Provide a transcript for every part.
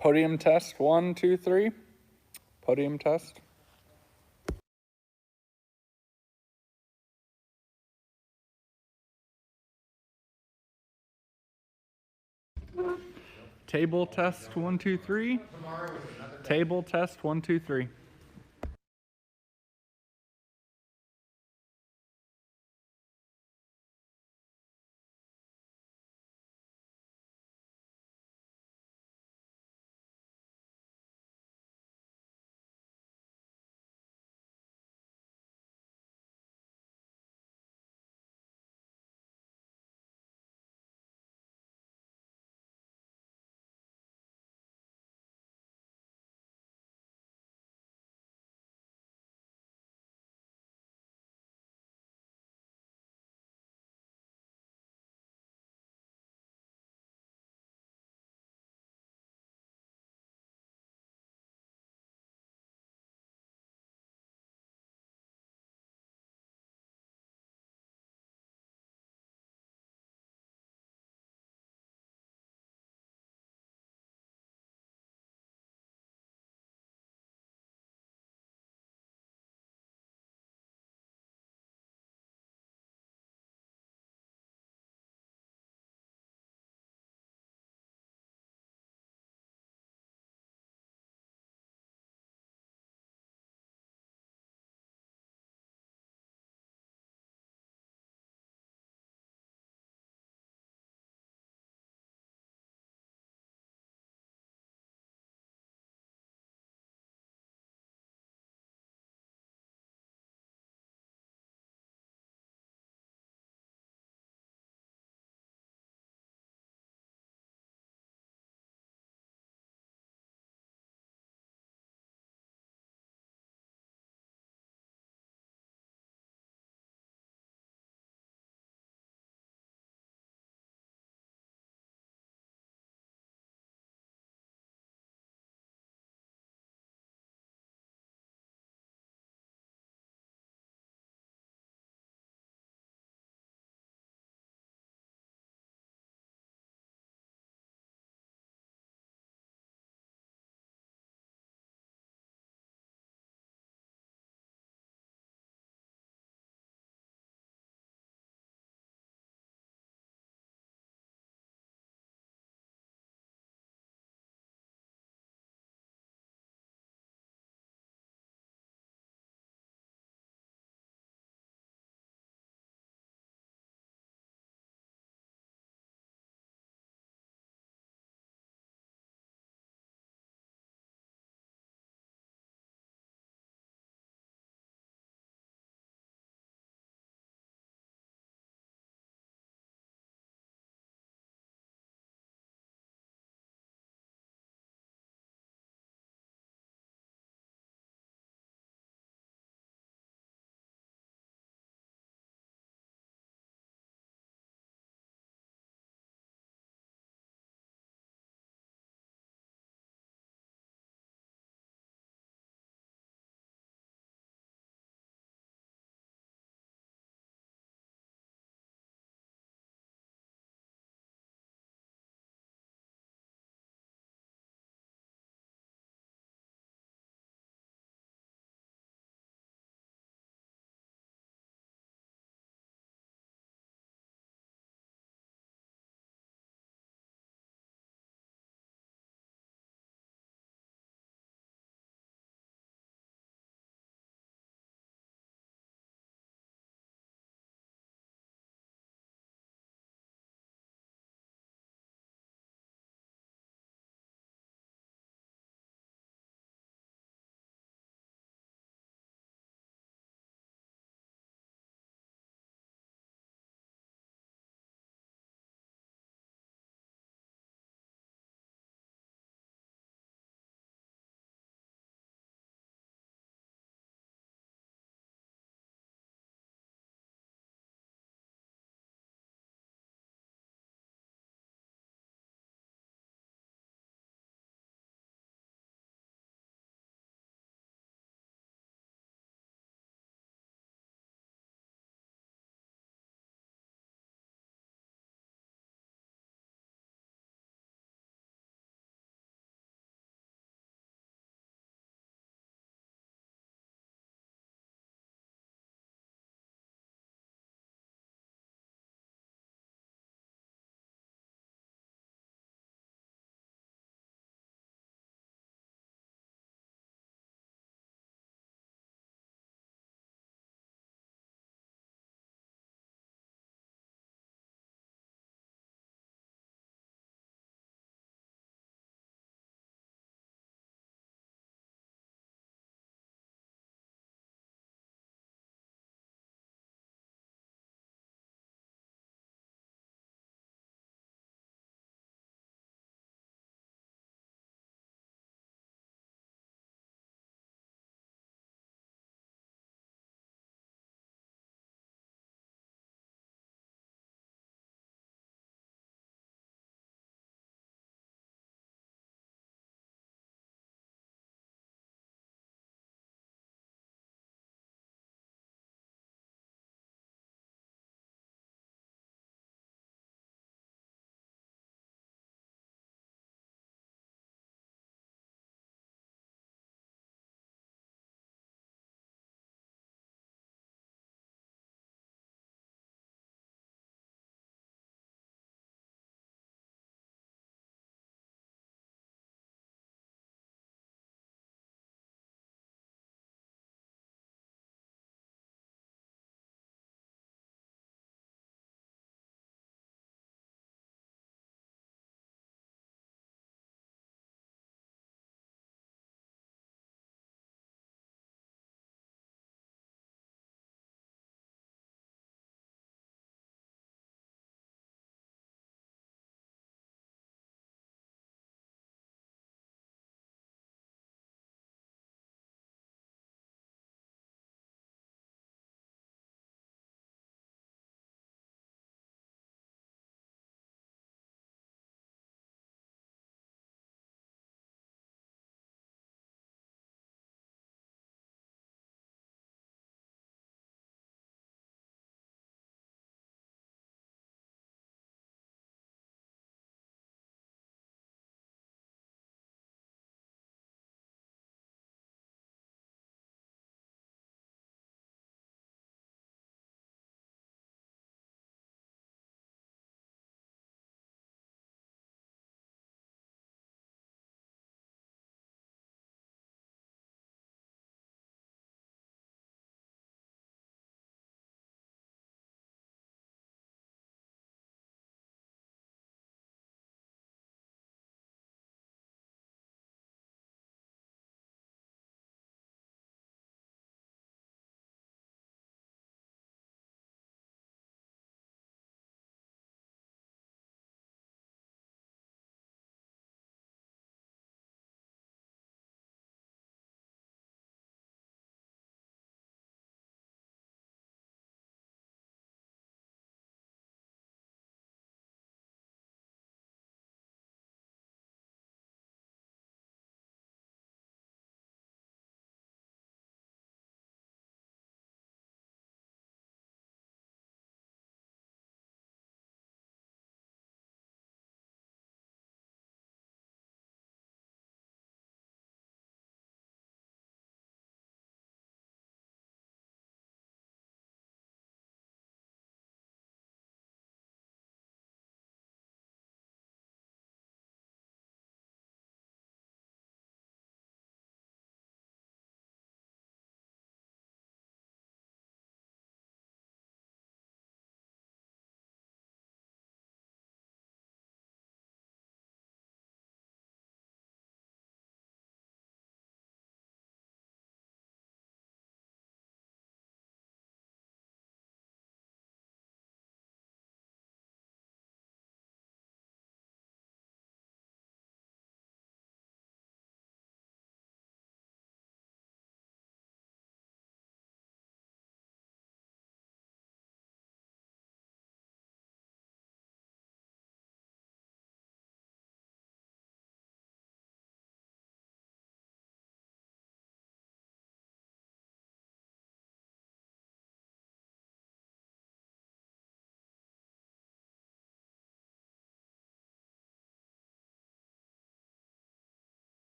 Podium test, 1, 2, 3. Podium test. Table test, 1, 2, 3. Table test, 1, 2, 3.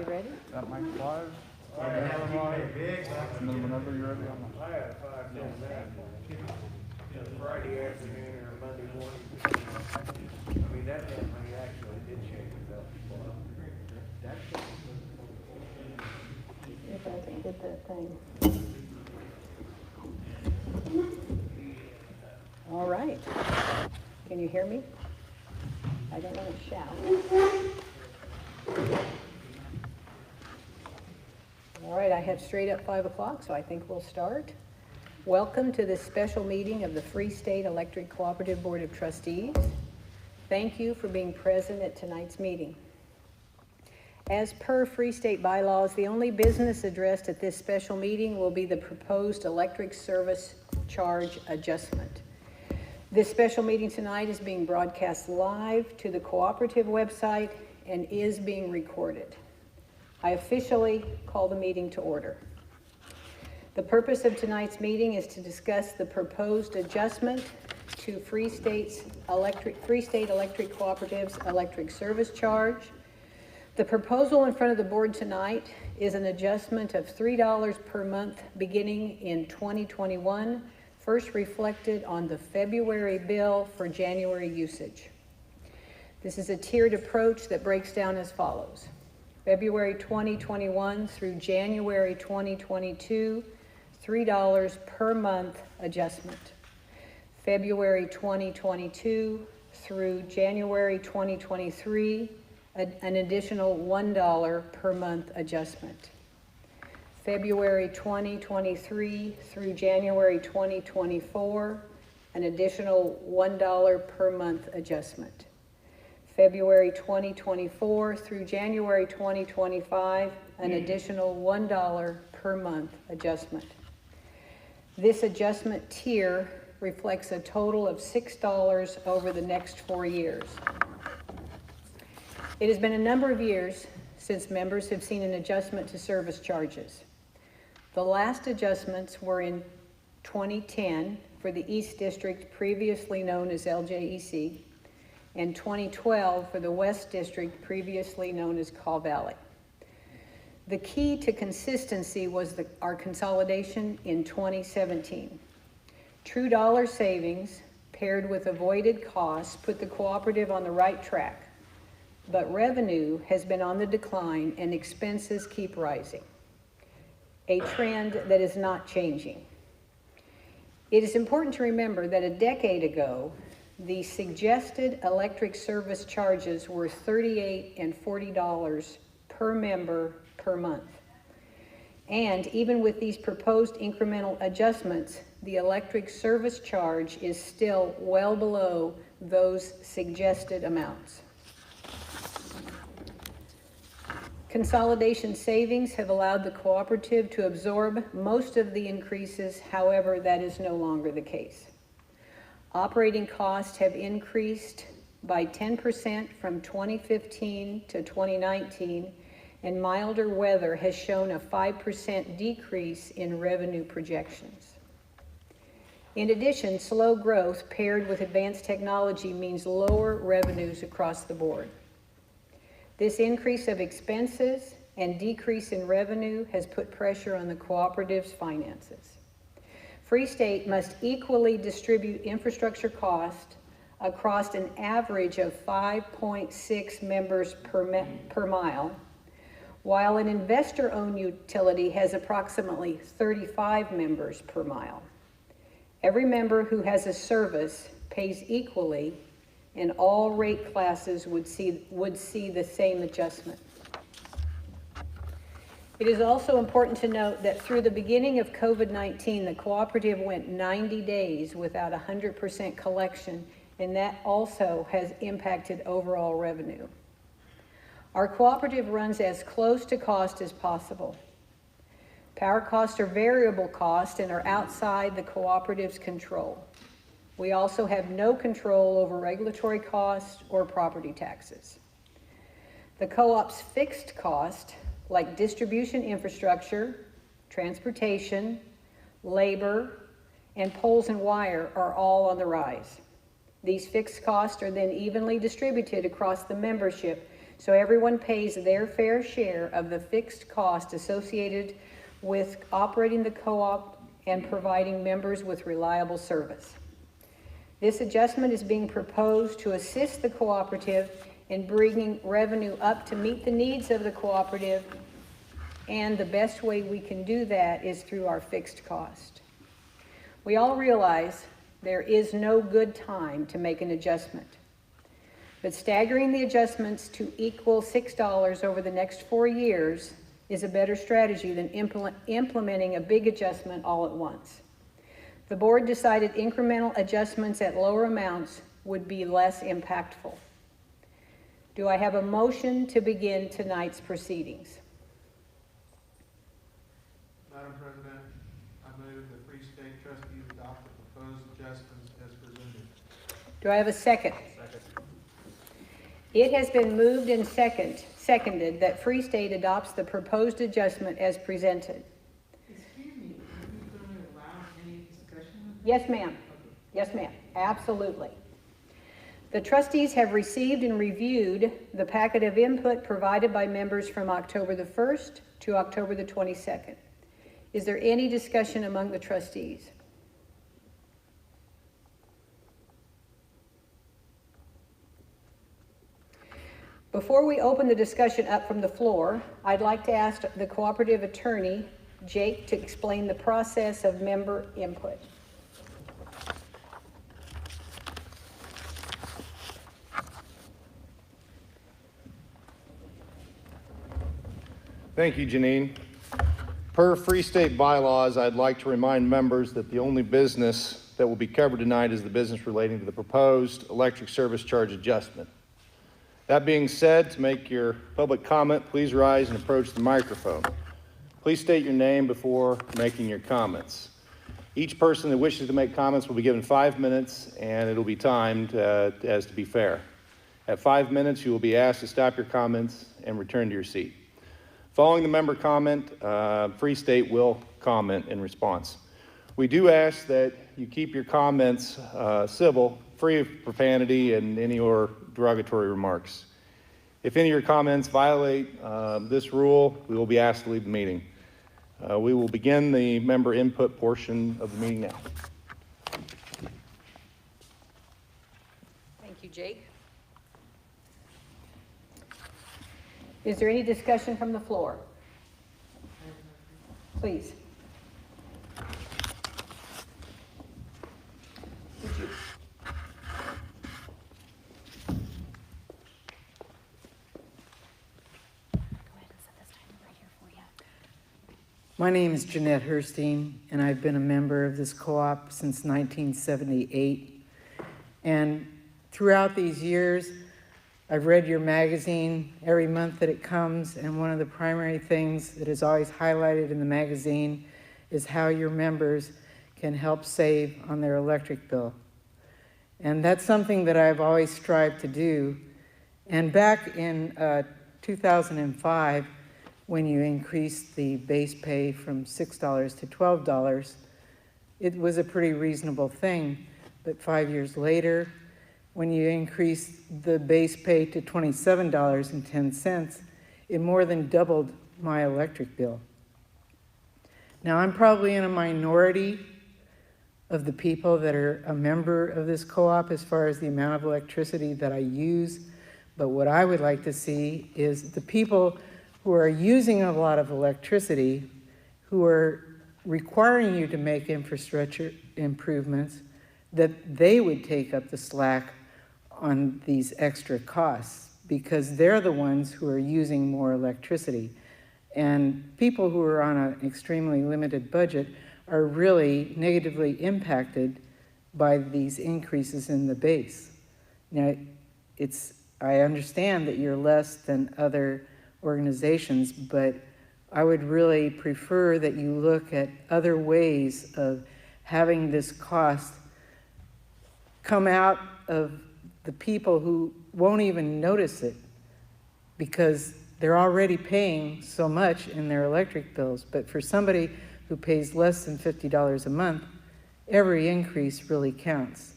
ready? That mic live. And then whenever you're ready, I'm I had a 5-10 minute Friday afternoon or Monday morning. I mean, that definitely actually did shake us up. If I can get that thing. All right. Can you hear me? I don't want to shout. All right, I have straight up 5 o'clock, so I think we'll start. Welcome to this special meeting of the FreeState Electric Cooperative Board of Trustees. Thank you for being present at tonight's meeting. As per FreeState bylaws, the only business addressed at this special meeting will be the proposed electric service charge adjustment. This special meeting tonight is being broadcast live to the Cooperative website and is being recorded. I officially call the meeting to order. The purpose of tonight's meeting is to discuss the proposed adjustment to FreeState Electric Cooperative's electric service charge. The proposal in front of the board tonight is an adjustment of $3 per month beginning in 2021, first reflected on the February bill for January usage. This is a tiered approach that breaks down as follows. February 2021 through January 2022, $3 per month adjustment. February 2022 through January 2023, an additional $1 per month adjustment. February 2023 through January 2024, an additional $1 per month adjustment. February 2024 through January 2025, an additional $1 per month adjustment. This adjustment tier reflects a total of $6 over the next 4 years. It has been a number of years since members have seen an adjustment to service charges. The last adjustments were in 2010 for the East District, previously known as LJEC, and 2012 for the West District, previously known as Caw Valley. The key to consistency was our consolidation in 2017. True dollar savings paired with avoided costs put the cooperative on the right track, but revenue has been on the decline and expenses keep rising, a trend that is not changing. It is important to remember that a decade ago, the suggested electric service charges were $38 and $40 per member per month. And even with these proposed incremental adjustments, the electric service charge is still well below those suggested amounts. Consolidation savings have allowed the cooperative to absorb most of the increases. However, that is no longer the case. Operating costs have increased by 10% from 2015 to 2019, and milder weather has shown a 5% decrease in revenue projections. In addition, slow growth paired with advanced technology means lower revenues across the board. This increase of expenses and decrease in revenue has put pressure on the cooperative's finances. FreeState must equally distribute infrastructure cost across an average of 5.6 members per mile, while an investor-owned utility has approximately 35 members per mile. Every member who has a service pays equally, and all rate classes would see the same adjustment. It is also important to note that through the beginning of COVID-19, the cooperative went 90 days without 100% collection, and that also has impacted overall revenue. Our cooperative runs as close to cost as possible. Power costs are variable costs and are outside the cooperative's control. We also have no control over regulatory costs or property taxes. The co-op's fixed cost, like distribution infrastructure, transportation, labor, and poles and wire, are all on the rise. These fixed costs are then evenly distributed across the membership so everyone pays their fair share of the fixed cost associated with operating the co-op and providing members with reliable service. This adjustment is being proposed to assist the cooperative in bringing revenue up to meet the needs of the cooperative, and the best way we can do that is through our fixed cost. We all realize there is no good time to make an adjustment, but staggering the adjustments to equal $6 over the next 4 years is a better strategy than implementing a big adjustment all at once. The board decided incremental adjustments at lower amounts would be less impactful. Do I have a motion to begin tonight's proceedings? Madam President, I move the FreeState trustees adopt the proposed adjustments as presented. Do I have a second? Second. It has been moved and seconded that FreeState adopts the proposed adjustment as presented. Excuse me, are you going to allow any discussion? Yes, ma'am. Yes, ma'am. Absolutely. The trustees have received and reviewed the packet of input provided by members from October the 1st to October the 22nd. Is there any discussion among the trustees? Before we open the discussion up from the floor, I'd like to ask the cooperative attorney, Jake, to explain the process of member input. Thank you, Janine. Per FreeState bylaws, I'd like to remind members that the only business that will be covered tonight is the business relating to the proposed electric service charge adjustment. That being said, to make your public comment, please rise and approach the microphone. Please state your name before making your comments. Each person that wishes to make comments will be given 5 minutes, and it'll be timed as to be fair. At 5 minutes, you will be asked to stop your comments and return to your seat. Following the member comment, FreeState will comment in response. We do ask that you keep your comments civil, free of profanity and any or derogatory remarks. If any of your comments violate this rule, we will be asked to leave the meeting. We will begin the member input portion of the meeting now. Thank you, Jake. Is there any discussion from the floor? Please. Would you? My name is Jeanette Herstein, and I've been a member of this co-op since 1978. And throughout these years, I've read your magazine every month that it comes, and one of the primary things that is always highlighted in the magazine is how your members can help save on their electric bill. And that's something that I've always strived to do. And back in 2005, when you increased the base pay from $6 to $12, it was a pretty reasonable thing. But 5 years later, when you increase the base pay to $27.10, it more than doubled my electric bill. Now, I'm probably in a minority of the people that are a member of this co-op as far as the amount of electricity that I use, but what I would like to see is the people who are using a lot of electricity, who are requiring you to make infrastructure improvements, that they would take up the slack on these extra costs, because they're the ones who are using more electricity. And people who are on an extremely limited budget are really negatively impacted by these increases in the base. Now, I understand that you're less than other organizations, but I would really prefer that you look at other ways of having this cost come out of the people who won't even notice it because they're already paying so much in their electric bills. But for somebody who pays less than $50 a month, every increase really counts.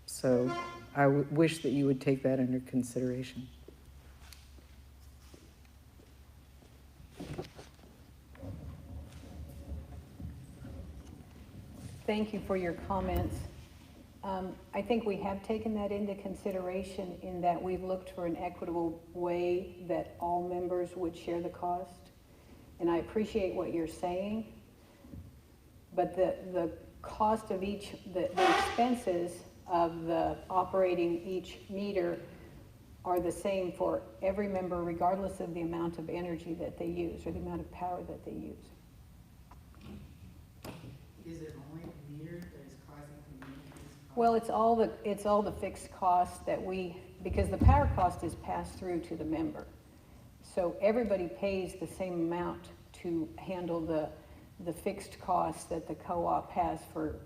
So I wish that you would take that under consideration. thank you for your comments. I think we have taken that into consideration in that we've looked for an equitable way that all members would share the cost. And I appreciate what you're saying, but the cost of each, the expenses of the operating each meter are the same for every member regardless of the amount of energy that they use or the amount of power that they use. Is it only the meter that is causing the increased cost? Well, it's all the fixed costs that because the power cost is passed through to the member. So everybody pays the same amount to handle the fixed costs that the co-op has for,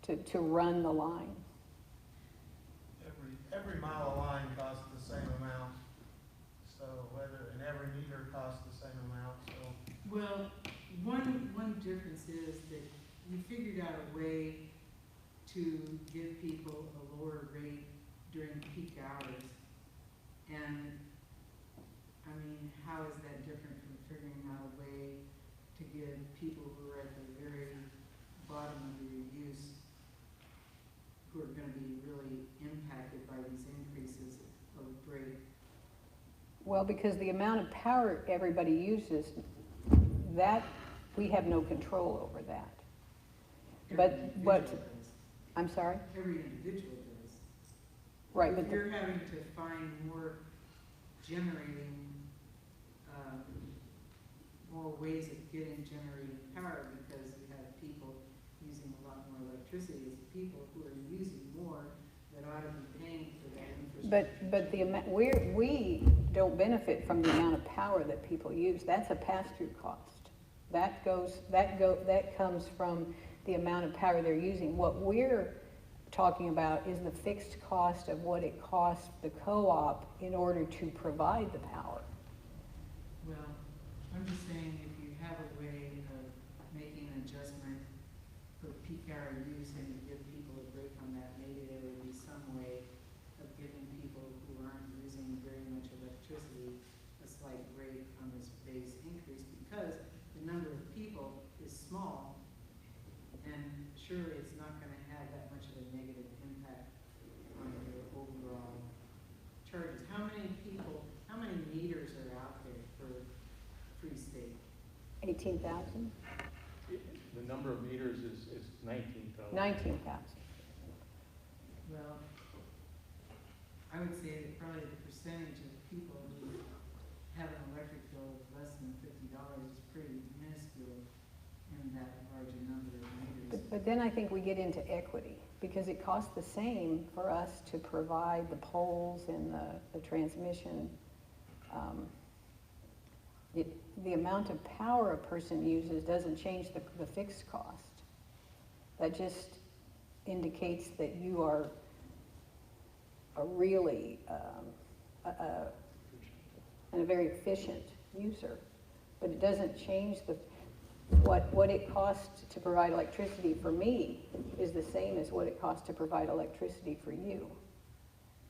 to run the line. Every mile of line costs the same amount, so and every meter costs the same amount, so. Well, one difference is that you figured out a way to give people a lower rate during peak hours. And, I mean, how is that different from figuring out a way to give people who are at the very bottom of their use, who are gonna be really impacted by these increases of rate? Well, because the amount of power everybody uses, that, we have no control over that. But, I'm sorry? Every individual does. Right, but If you're having to find more generating, more ways of getting generating power because you have people using a lot more electricity, it's the people who are using more that ought to be paying for that infrastructure. But the amount, we don't benefit from the amount of power that people use. That's a pass-through cost. That comes from the amount of power they're using. What we're talking about is the fixed cost of what it costs the co-op in order to provide the power. Well, I'm just saying if you have a way of making an adjustment for peak hour use and you give people a break on that, maybe there would be some way of giving people who aren't using very much electricity a slight break on this base increase because the number of people is small and surely it's not going to have that much of a negative impact on your overall charges. How many meters are out there for FreeState? 18,000? The number of meters is 19,000. 19,000. Well, I would say that probably the percentage of people who have an electric bill of less than $50 is pretty minuscule in that large a number of meters. But then I think we get into equity because it costs the same for us to provide the poles and the transmission. The amount of power a person uses doesn't change the fixed cost. That just indicates that you are a really and a very efficient user. But it doesn't change what it costs to provide electricity for me is the same as what it costs to provide electricity for you.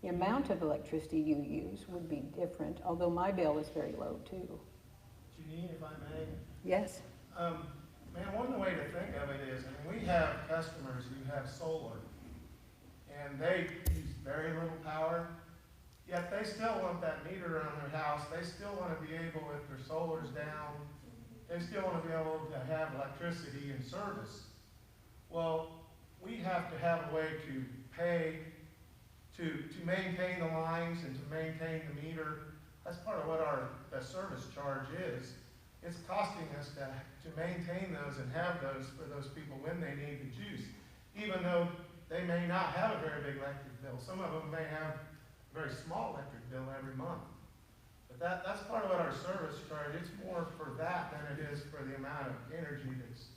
The amount of electricity you use would be different, although my bill is very low too. Janine, if I may? Yes. Man, one way to think of it is, I mean, we have customers who have solar, and they use very little power, yet they still want that meter on their house. They still want to be able, if their solar's down, they still want to be able to have electricity and service. Well, we have to have a way to pay to maintain the lines and to maintain the meter. That's part of what the service charge is. It's costing us to maintain those and have those for those people when they need the juice, even though they may not have a very big electric bill. Some of them may have a very small electric bill every month. But that's part of what our service charge, it's more for that than it is for the amount of energy that's,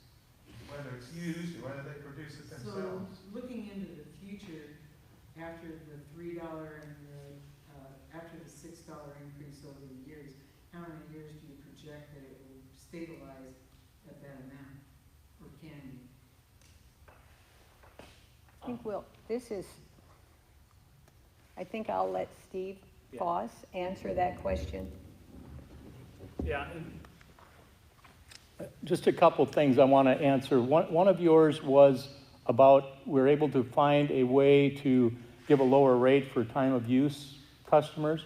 whether it's used or whether they produce it themselves. So looking into the future, after the $3 and after the $6 increase over the years, how many years do you project that it will stabilize at that amount, or can you? I think I'll let Steve Foss answer that question. Yeah, Just a couple things I want to answer. One of yours was about we're able to find a way to give a lower rate for time of use customers.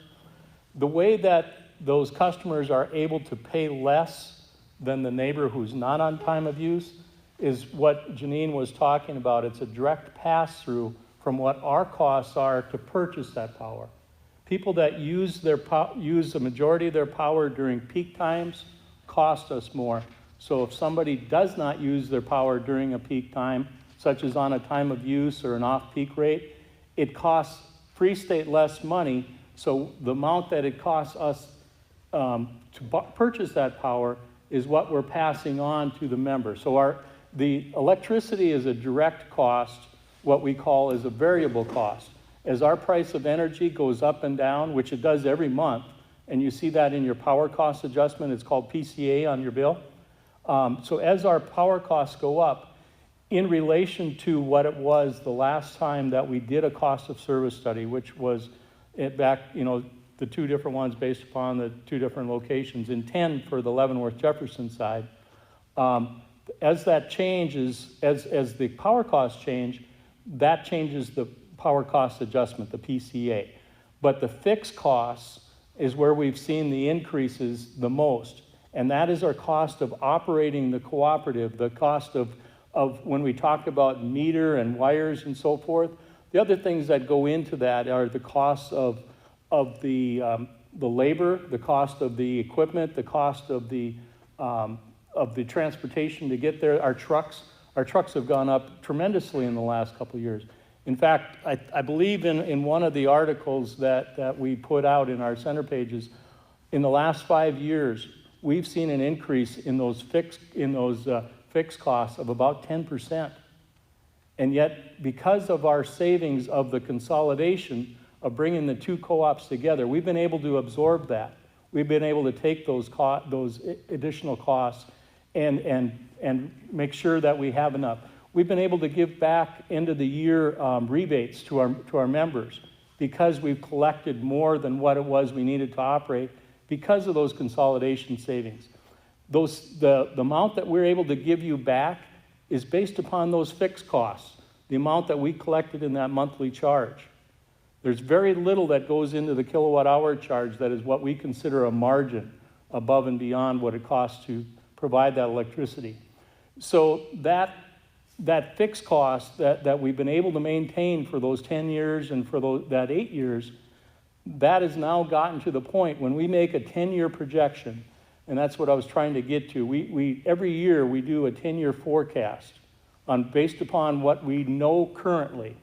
The way that those customers are able to pay less than the neighbor who's not on time of use is what Janine was talking about. It's a direct pass-through from what our costs are to purchase that power. People that use the majority of their power during peak times cost us more. So if somebody does not use their power during a peak time, such as on a time of use or an off-peak rate, it costs FreeState less money. So the amount that it costs us to purchase that power is what we're passing on to the member. So the electricity is a direct cost. What we call is a variable cost. As our price of energy goes up and down, which it does every month, and you see that in your power cost adjustment, it's called PCA on your bill. So as our power costs go up, in relation to what it was the last time that we did a cost of service study, which was back, the two different ones based upon the two different locations, in 10 for the Leavenworth Jefferson side, as that changes, as the power costs change, that changes the power cost adjustment, the PCA. But the fixed costs is where we've seen the increases the most. And that is our cost of operating the cooperative, the cost of when we talk about meter and wires and so forth. The other things that go into that are the costs of the labor, the cost of the equipment, the cost of the transportation to get there. Our trucks have gone up tremendously in the last couple of years. In fact, I believe in one of the articles that we put out in our center pages, in the last 5 years, we've seen an increase in those fixed costs of about 10%. And yet, because of our savings of the consolidation of bringing the two co-ops together, we've been able to absorb that. We've been able to take those additional costs and make sure that we have enough. We've been able to give back end of the year rebates to our members because we've collected more than what it was we needed to operate because of those consolidation savings. The amount that we're able to give you back is based upon those fixed costs, the amount that we collected in that monthly charge. There's very little that goes into the kilowatt hour charge that is what we consider a margin above and beyond what it costs to provide that electricity. So that fixed cost that we've been able to maintain for those 10 years and for that 8 years, that has now gotten to the point when we make a 10-year projection, and that's what I was trying to get to. We every year we do a 10-year forecast based upon what we know currently,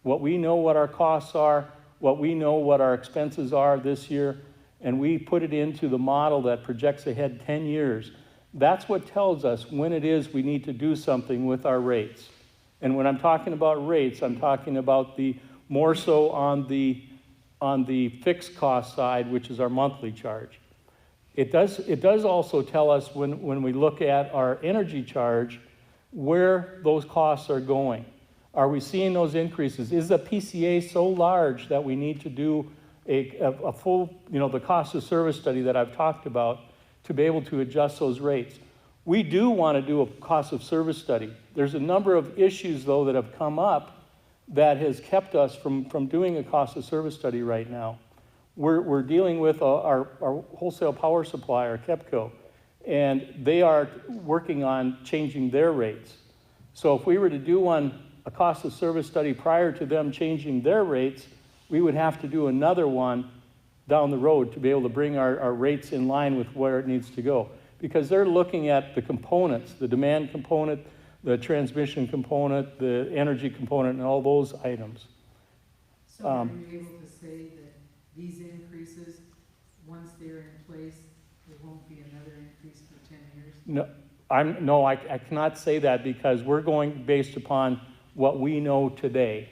what we know what our costs are, what we know what our expenses are this year, and we put it into the model that projects ahead 10 years. That's what tells us when it is we need to do something with our rates. And when I'm talking about rates, I'm talking about the more so on the fixed cost side, which is our monthly charge. It does also tell us when we look at our energy charge where those costs are going. Are we seeing those increases? Is the PCA so large that we need to do a full, the cost of service study that I've talked about to be able to adjust those rates? We do want to do a cost of service study. There's a number of issues, though, that have come up that has kept us from doing a cost of service study right now. We're dealing with our wholesale power supplier, KEPCO, and they are working on changing their rates. So if we were to do a cost of service study prior to them changing their rates, we would have to do another one down the road to be able to bring our rates in line with where it needs to go. Because they're looking at the components, the demand component, the transmission component, the energy component, and all those items. So are you able to say that these increases, once they're in place, there won't be another increase for 10 years? No, I cannot say that because we're going based upon what we know today.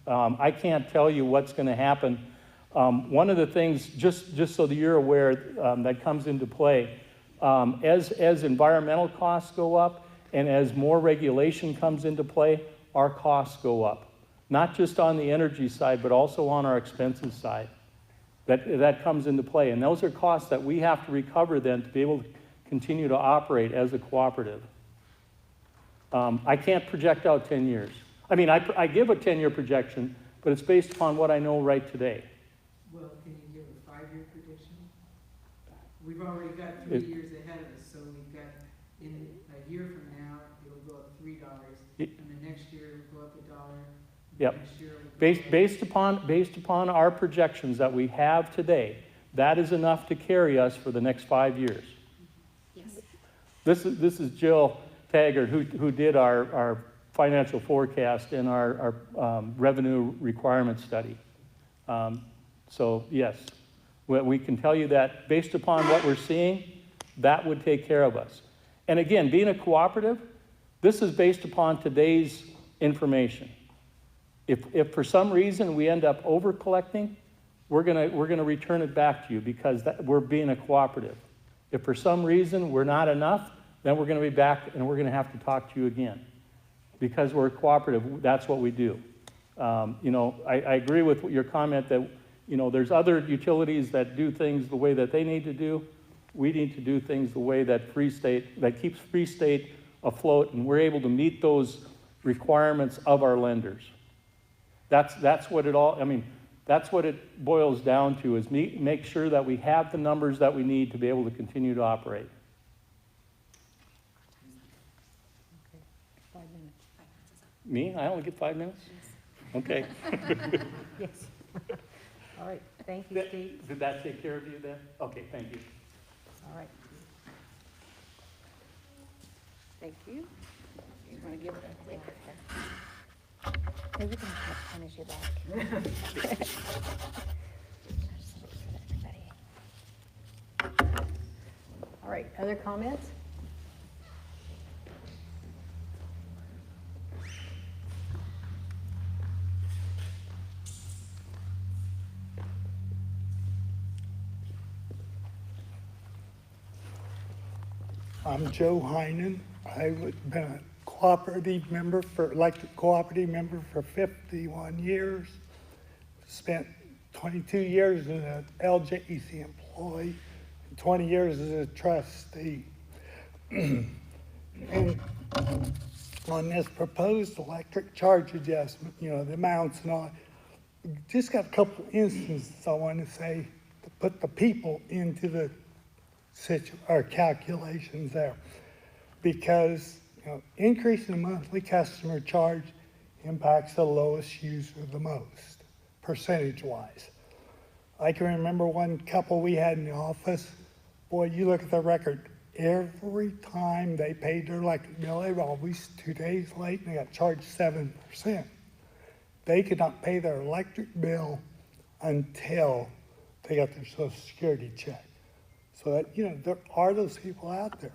I can't tell you what's going to happen. One of the things, just so that you're aware, that comes into play, as environmental costs go up and as more regulation comes into play, our costs go up. Not just on the energy side, but also on our expenses side. That comes into play. And those are costs that we have to recover then to be able to continue to operate as a cooperative. I can't project out 10 years. I mean, I give a 10-year projection, but it's based upon what I know right today. Well, can you give a 5-year prediction? We've already got 3 years ahead of us, so we've got, in a year from now, it'll go up $3, and the next year it'll go up $1. Yep. Next year it'll go Based upon our projections that we have today, that is enough to carry us for the next 5 years. Yes. This is Jill Taggart, who did our financial forecast and our revenue requirement study. So yes, we can tell you that based upon what we're seeing, that would take care of us. And again, being a cooperative, this is based upon today's information. If for some reason we end up over collecting, we're gonna return it back to you because we're being a cooperative. If for some reason we're not enough, then we're gonna be back and we're gonna have to talk to you again. Because we're a cooperative, that's what we do. You know, I agree with your comment that, you know, there's other utilities that do things the way that they need to do. We need to do things the way that that keeps FreeState afloat, and we're able to meet those requirements of our lenders. That's what it all, I mean, that's what it boils down to, is make sure that we have the numbers that we need to be able to continue to operate. Okay, 5 minutes. Me? I only get 5 minutes? Okay. Yes. All right, thank you, Steve. Did that take care of you then? Okay, thank you. All right. Thank you. You want to give it a break? Maybe you can punish you back. All right, other comments? I'm Joe Heinen. I've been a cooperative member elected cooperative member for 51 years. Spent 22 years as an LJEC employee and 20 years as a trustee. And on this proposed electric charge adjustment, you know, the amounts and all, just got a couple of instances I want to say to put the people into the calculations there, because you know, increasing the monthly customer charge impacts the lowest user the most, percentage-wise. I can remember one couple we had in the office. Boy, you look at the record, every time they paid their electric bill, they were always 2 days late and they got charged 7%. They could not pay their electric bill until they got their Social Security check. So that, you know, there are those people out there.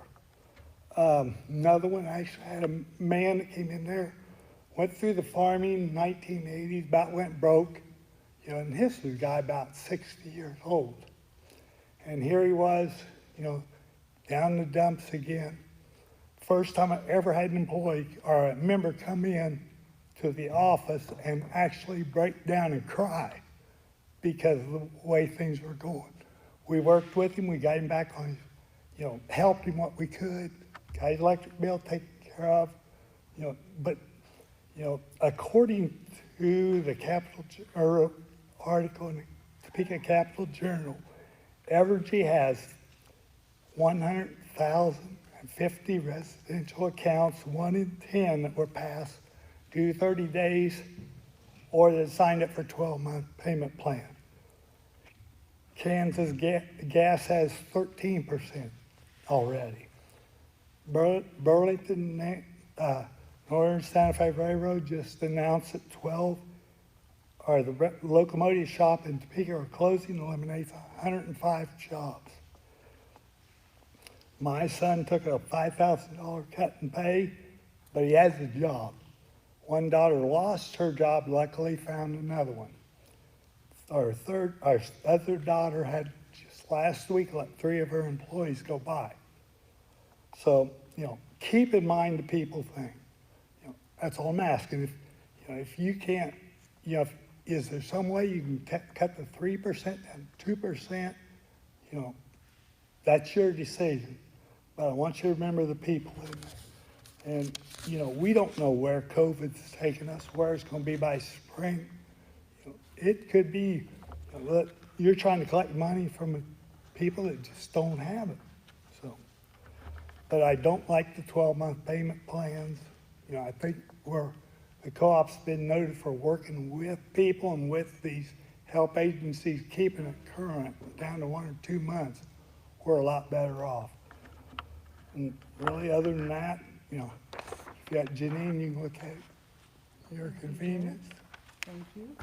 Another one, I actually had a man that came in there, went through the farming 1980s, about went broke, you know, and this was a guy about 60 years old. And here he was, you know, down in the dumps again. First time I ever had an employee or a member come in to the office and actually break down and cry because of the way things were going. We worked with him, we got him back on his, you know, helped him what we could, got his electric bill taken care of, you know, but, you know, according to the article in the Topeka Capital Journal, Evergy has 100,050 residential accounts, 1 in 10 that were passed due 30 days or that signed up for a 12-month payment plan. Kansas Gas has 13% already. Burlington, Northern Santa Fe Railroad just announced that the locomotive shop in Topeka are closing, eliminates 105 jobs. My son took a $5,000 cut in pay, but he has a job. One daughter lost her job, luckily found another one. Our other daughter had just last week let 3 of her employees go by. So, you know, keep in mind the people thing. You know, that's all I'm asking. If you can't, you know, is there some way you can cut the 3% and 2%? You know, that's your decision. but I want you to remember the people in there. And, you know, we don't know where COVID's taking us, where it's gonna be by spring. You know, it could be, look, you're trying to collect money from people that just don't have it, so. But I don't like the 12-month payment plans. You know, I think the co-op's been noted for working with people and with these help agencies, keeping it current down to 1 or 2 months. We're a lot better off. And really, other than that, you know, if you got Janine, you can look at your convenience. Thank you.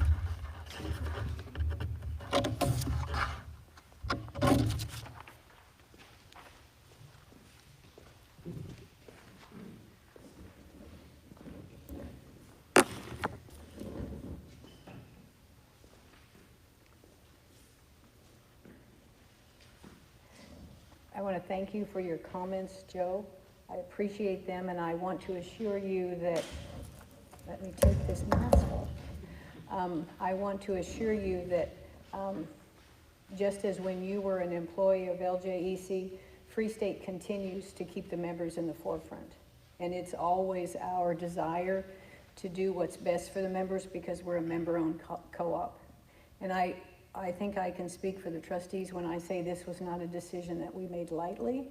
I want to thank you for your comments, Joe. I appreciate them, and I want to assure you that, let me take this mask off. I want to assure you that just as when you were an employee of LJEC, FreeState continues to keep the members in the forefront. And it's always our desire to do what's best for the members because we're a member-owned co-op. And I think I can speak for the trustees when I say this was not a decision that we made lightly,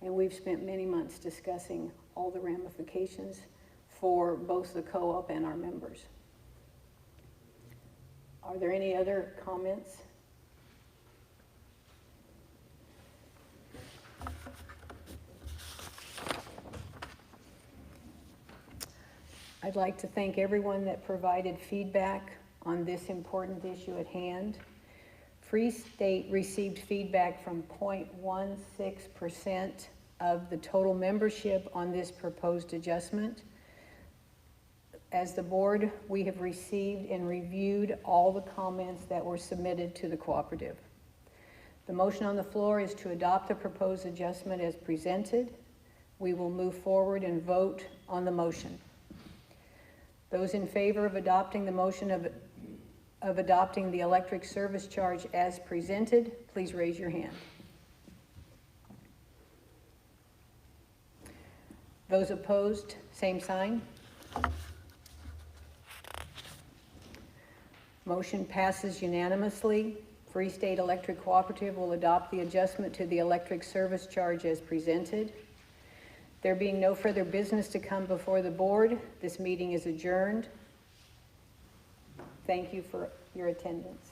and we've spent many months discussing all the ramifications for both the co-op and our members. Are there any other comments? I'd like to thank everyone that provided feedback on this important issue at hand. FreeState received feedback from 0.16% of the total membership on this proposed adjustment. As the board, we have received and reviewed all the comments that were submitted to the cooperative. The motion on the floor is to adopt the proposed adjustment as presented. We will move forward and vote on the motion. Those in favor of adopting the motion of adopting the electric service charge as presented, please raise your hand. Those opposed, same sign. Motion passes unanimously. FreeState Electric Cooperative will adopt the adjustment to the electric service charge as presented. There being no further business to come before the board, this meeting is adjourned. Thank you for your attendance.